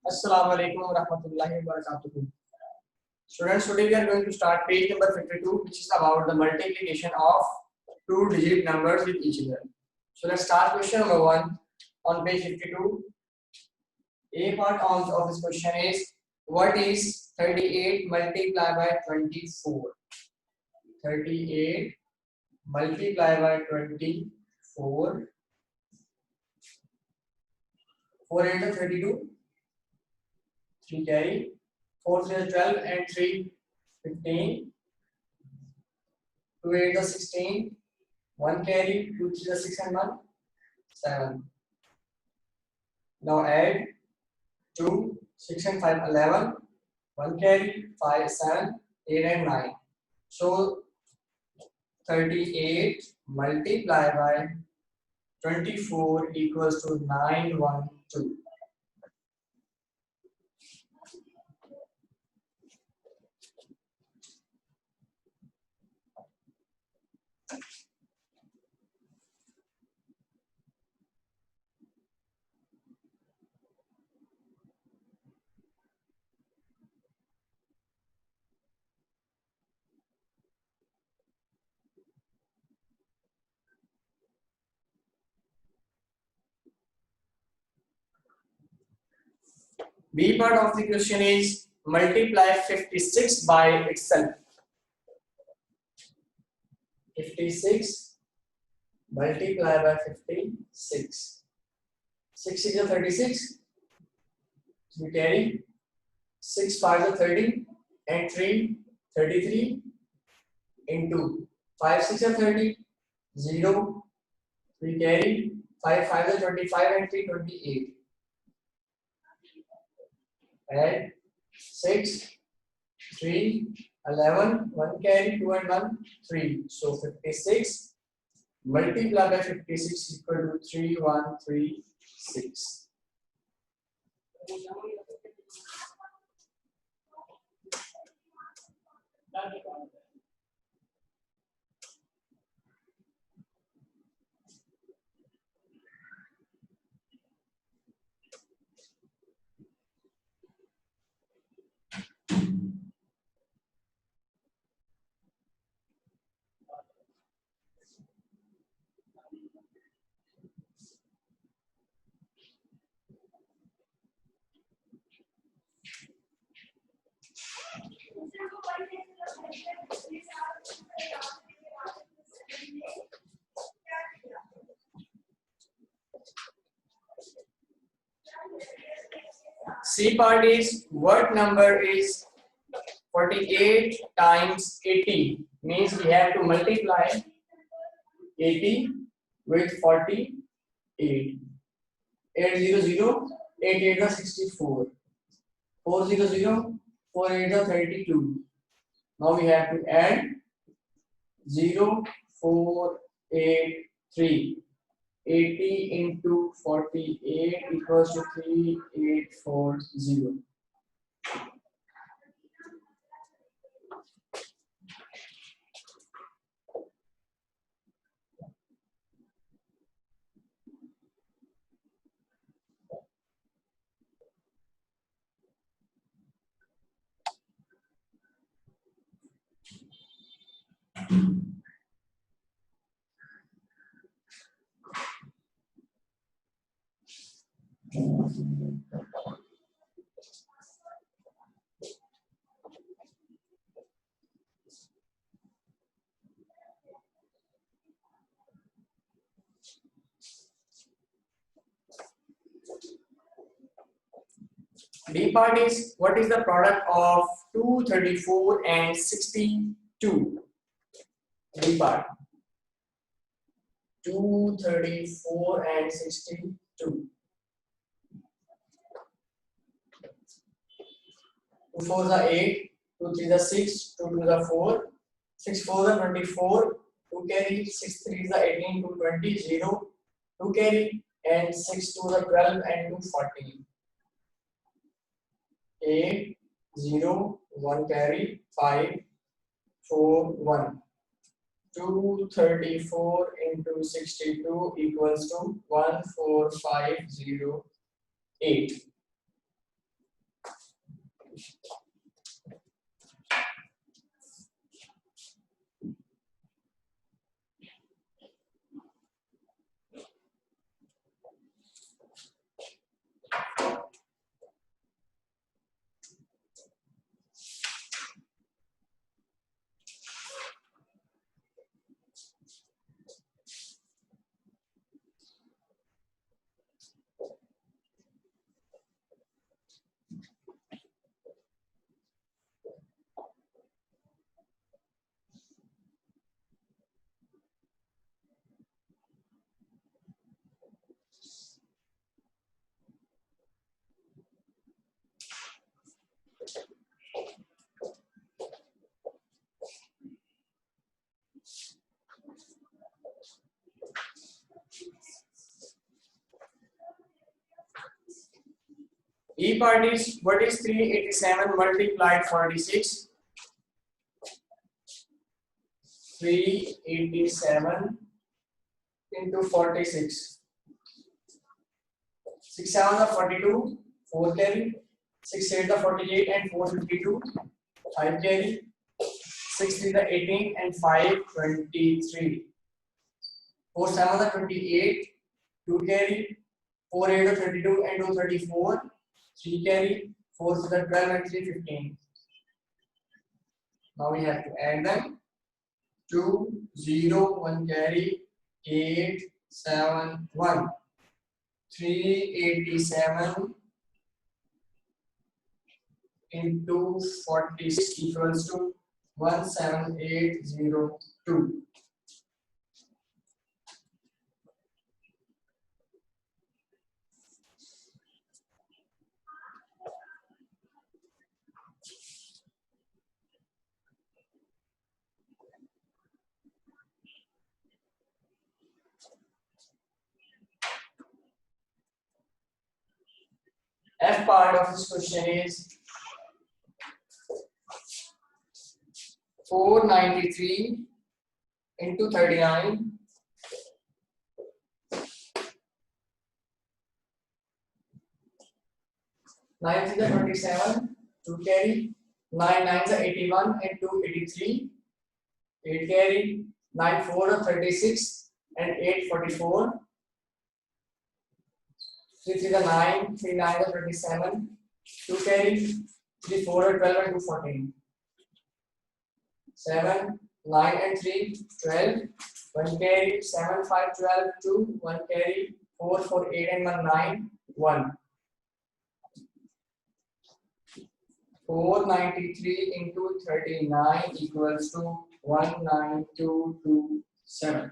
Assalamu alaikum wa rahmatullahi wa barakatuh. Students, today we are going to start page number 52, which is about the multiplication of two-digit numbers with each other. So let's start question number 1 on page 52. A part of this question is, what is 38 multiplied by 24? 38 multiplied by 24. 4 8 is 32. 3 carry. 4 3 is 12 and 3 15. 2 8 is 16. 1 carry. 2 3 is 6 and 1 7. Now add 2 6 and 5 11. 1 carry. 5 7 8 and 9. So 38 multiplied by 24 equals to 912. B part of the question is multiply 56 by itself. 56 multiply by 56. 6 is 36. We carry 6 5 is 30 and 3 33 into 5 6 is 30 0. We carry 5 5 is 25 and 3 28. Add 6 3 11 1 carry 2 and 1 3. So 56 multiplied by 56 equal to 3136. C part is, what number is 48 times 80? Means we have to multiply 80 with 48. 800 88 is 64. 400 48 is 32. Now we have to add 0483. 80 into 48 equals to 3840. B part is, what is the product of 234 and 62? B part 234 and 62. 2 4s are 8, 2 3s are 6, 2 2s are 4, 6 4s are 24, 2 carry, 6 3s are 18, 2 20, 0, 2 carry, and 6 2s are 12 and 2 14. 8 0 1 carry 5 4 1. 234 into 62 equals to 14508. E part is, what is 387 multiplied 46? 387 into 46. 6 7 are 42, 4 carry. 6 8 are 48 and 452, 5 carry. 6 3 are 18 and 5 23. 4 7 are 28, 2 carry. 4 8 are 32 and 2 34, 3 carry. 4 6 are 12 and 3 15. Now we have to add them. 2 0 1 carry, 8 7 1. 387 into 46 equals to 17802. F part of this question is 493 into 39 . 9 is 27, 2 carry. 9 9 is 81 and 2 83, 8 carry. 9 4 is 36 and 8 44. 3 3 is 9, 3 9 is 27, 2 carry. 3 4 is 12 and 2 14. 7 9 and 3 12, 1 carry. 7 5 12, 2 1 carry. 4 4 8 and 1 9 1. 493 into 39 equals to 19227.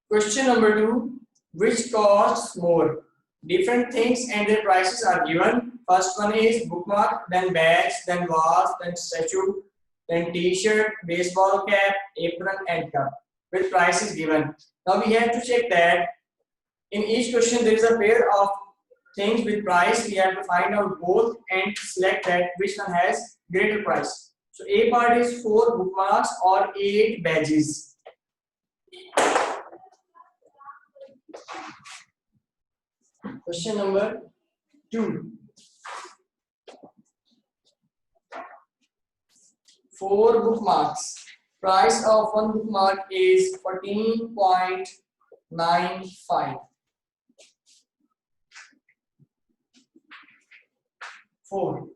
Question number 2. Which costs more? Different things and their prices are given. First one is bookmark, then bags, then vase, then statue, then t-shirt, baseball cap, apron and cup. With price is given. Now we have to check that In each question, there is a pair of things with price. We have to find out both and select that which one has greater price. So A part is 4 bookmarks or 8 badges. Question number 2. 4 bookmarks. Price of one bookmark is 14.95. 4.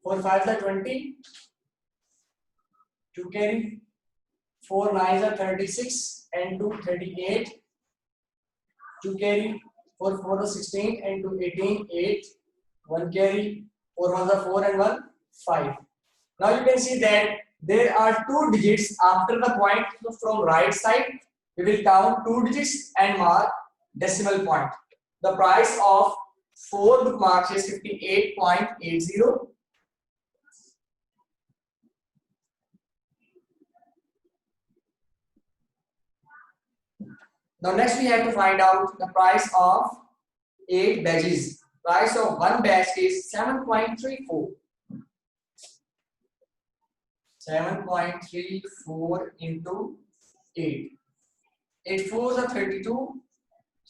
4 5s are 20. 2 carry. 4 9s are 36 and 2 38. 2 carry. 4 4 are 16 and 2 18. 8. 1 carry. 4 1s are 4 and 1 5. Now you can see that there are 2 digits after the point. So from right side we will count 2 digits and mark decimal point. The price of 4 bookmarks is 58.80. Now next we have to find out the price of 8 badges. Price of one badge is 7.34. 7.34 into 8. 8 4s are 32.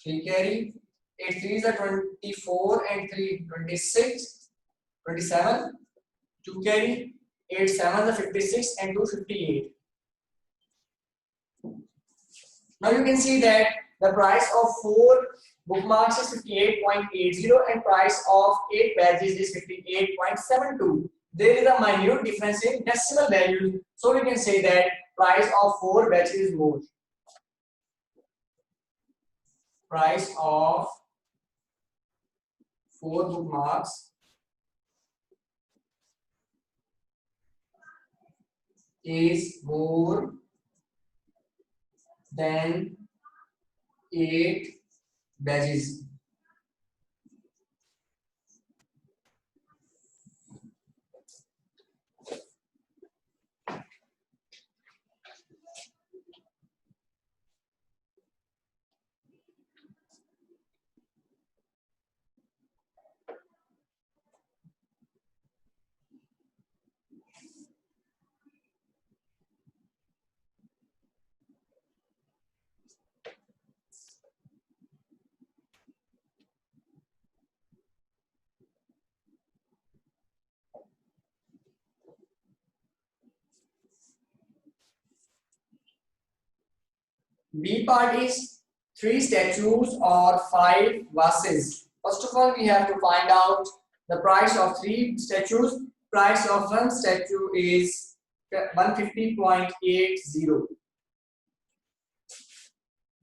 3 carry. 8 3s are 24 and 3 26. 27. 2 carry. 8 7s are 56 and 2 58. Now you can see that the price of 4 bookmarks is 58.80 and price of 8 badges is 58.72. There is a minute difference in decimal values, so we can say that price of 4 badges is more. Price of 4 bookmarks is more than 8 badges. B part is 3 statues or 5 vases. First of all, we have to find out the price of 3 statues. Price of one statue is 150.80.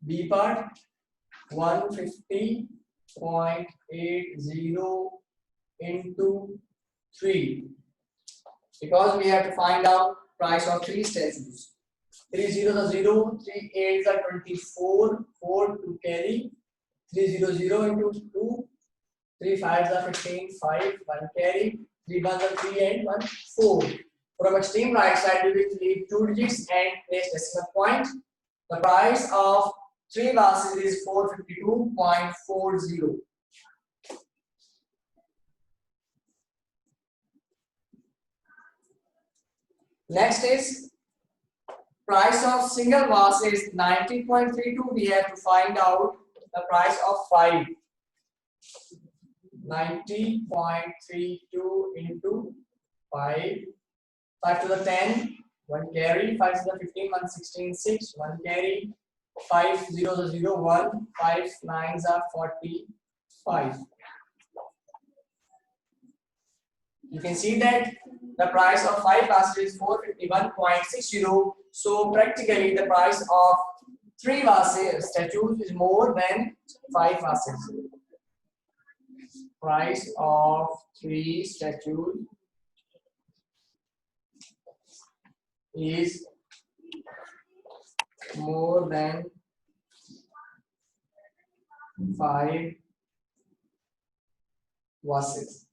B part 150.80 into 3, because we have to find out price of 3 statues. 3 zeros are 0, 3 8s are 24, 4 to carry, 300 into 2, 3 5s are 15, 5, 1 carry, 3 1s are 3 and 1 4. From extreme right side, we will leave 2 digits and place decimal point. The price of 3 vases is 452.40. Next is price of single vase is 90.32. We have to find out the price of 5. 90.32 into 5. 5 to the 10, 1 carry. 5 to the 15, 1 16, 6, 1 carry. 5 zeros are 0, 1. 5 9s are 45. You can see that the price of 5 vases is 451.60. So practically the price of 3 vases statues is more than 5 vases. Price of 3 statues is more than 5 vases.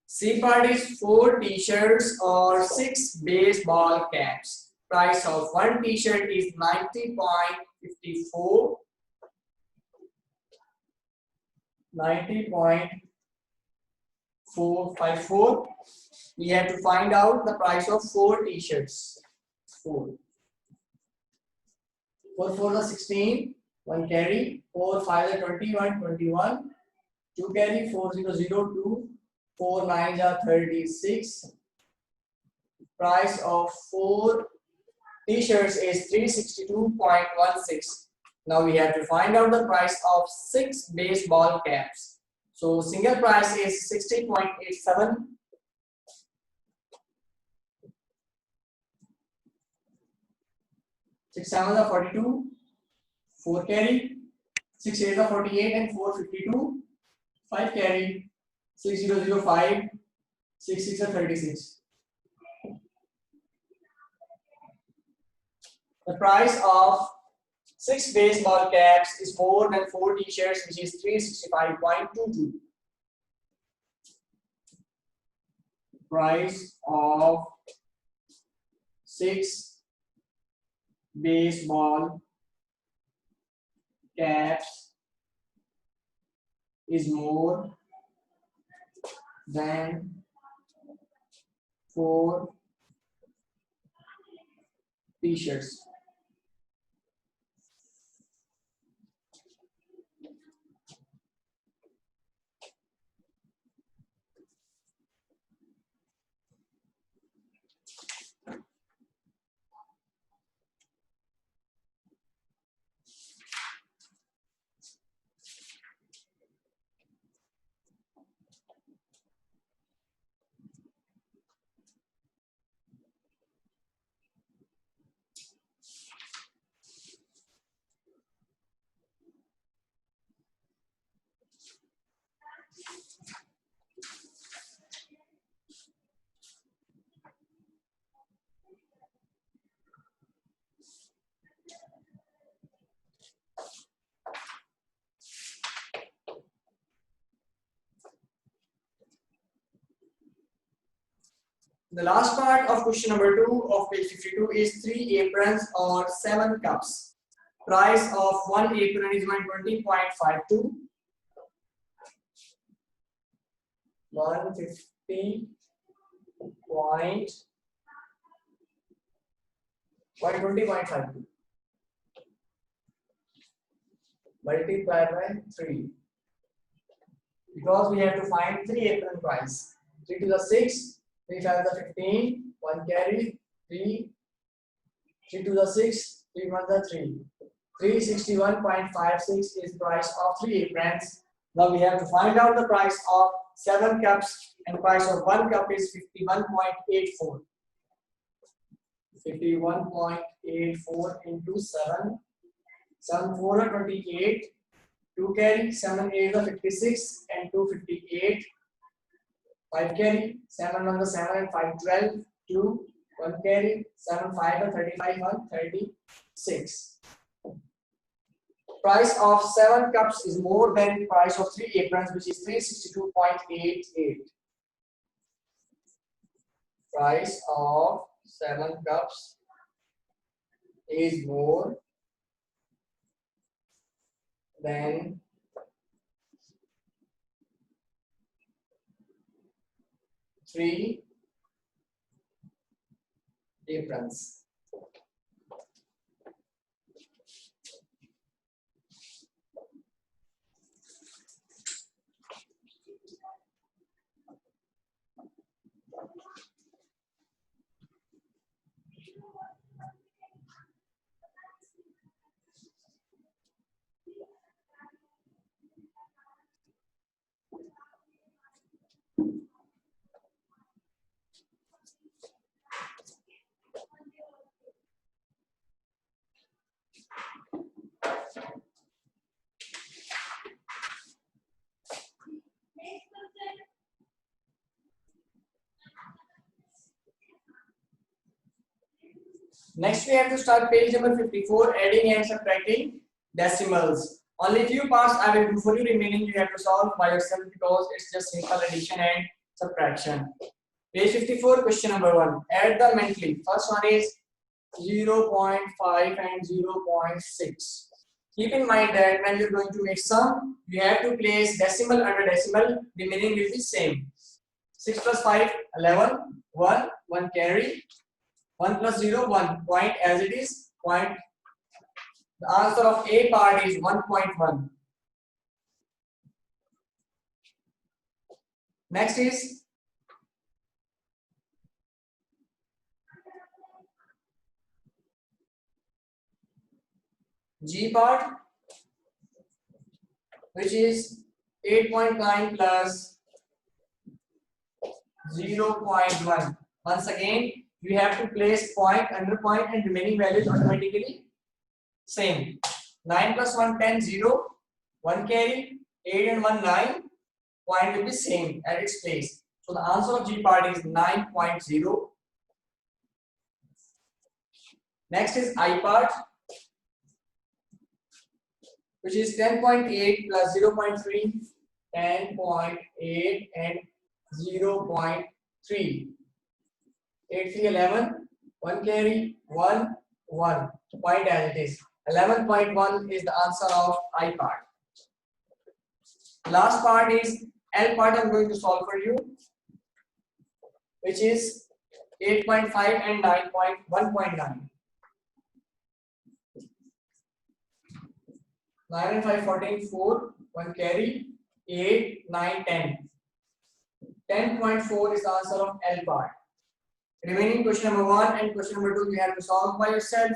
C part is 4 t-shirts or 6 baseball caps. Price of one t-shirt is 90.54. 90.454. We have to find out the price of 4 t-shirts. 4. 4 4 the 16. 1 carry. 4 5 the 21. 21. 2 carry. 4 0 0 2. 4 9 are 36. Price of 4 t-shirts is 362.16. Now we have to find out the price of 6 baseball caps. So single price is 60.87. 6 7 are 42. 4 carry. 6 8 are 48 and 4 52. 5 carry. 6 0 0 5. 6 6 are 36. The price of 6 baseball caps is more than 4 t-shirts, which is 365.22. Price of 6 baseball caps is more than 4 t-shirts. The last part of question number 2 of page 52 is 3 aprons or 7 cups. Price of one apron is 120.52. 120.52 multiplied by 3, because we have to find 3 apron price. 3 to the 6, 3 5 to the 15, 1 carry, 3 to the 6, 3 1 the 3. 361.56 is price of 3 aprons. Now we have to find out the price of 7 cups, and price of 1 cup is 51.84. 51.84 into 7. 7 4 are 28. 2 carry. 7 8 are 56 and 2 58. 5 carry. 7 1 the 7 and 5 12. 2 1 carry. 7 5 are 35 1 36. Price of 7 cups is more than price of 3 aprons, which is 362.88. Price of 7 cups is more than 3 aprons. Next we have to start page number 54, adding and subtracting decimals. Only few parts I will do for you, remaining you have to solve by yourself because it's just simple addition and subtraction. Page 54, question number 1. Add them mentally. First one is 0.5 and 0.6. Keep in mind that when you're going to make sum, you have to place decimal under decimal, the meaning will be same. 6 plus 5, 11, 1, 1 carry, 1 plus 0, 1, point as it is, point. The answer of A part is 1.1. Next is G part, which is 8.9 plus 0.1. Once again, you have to place point under point and remaining values automatically same. 9 plus 1, 10, 0, 1 carry, 8 and 1, 9, point will be same at its place. So the answer of G part is 9.0. Next is I part, which is 10.8 plus 0.3, 10.8 and 0.3. 8, 3, 11, 1 carry, 1, 1, point as it is. 11.1 is the answer of I part. Last part is L part I am going to solve for you, which is 8.5 and 1.9. 9 and 5, 14, 4, 1 carry, 8, 9, 10. 10.4 is the answer of L part. Remaining question number 1 and question number 2 you have to solve by yourself.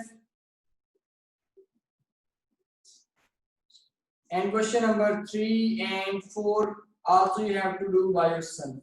And question number 3 and 4 also you have to do by yourself.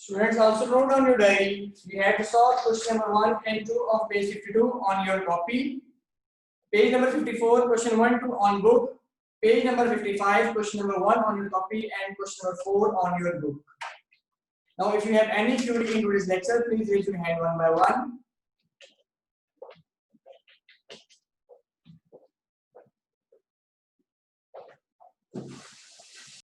Students, also note down your diary. You have to solve question number 1 and 2 of page 52 on your copy. Page number 54, question 1, 2 on book. Page number 55, question number 1 on your copy and question number 4 on your book. Now, if you have any query in today's lecture, please raise your hand one by one.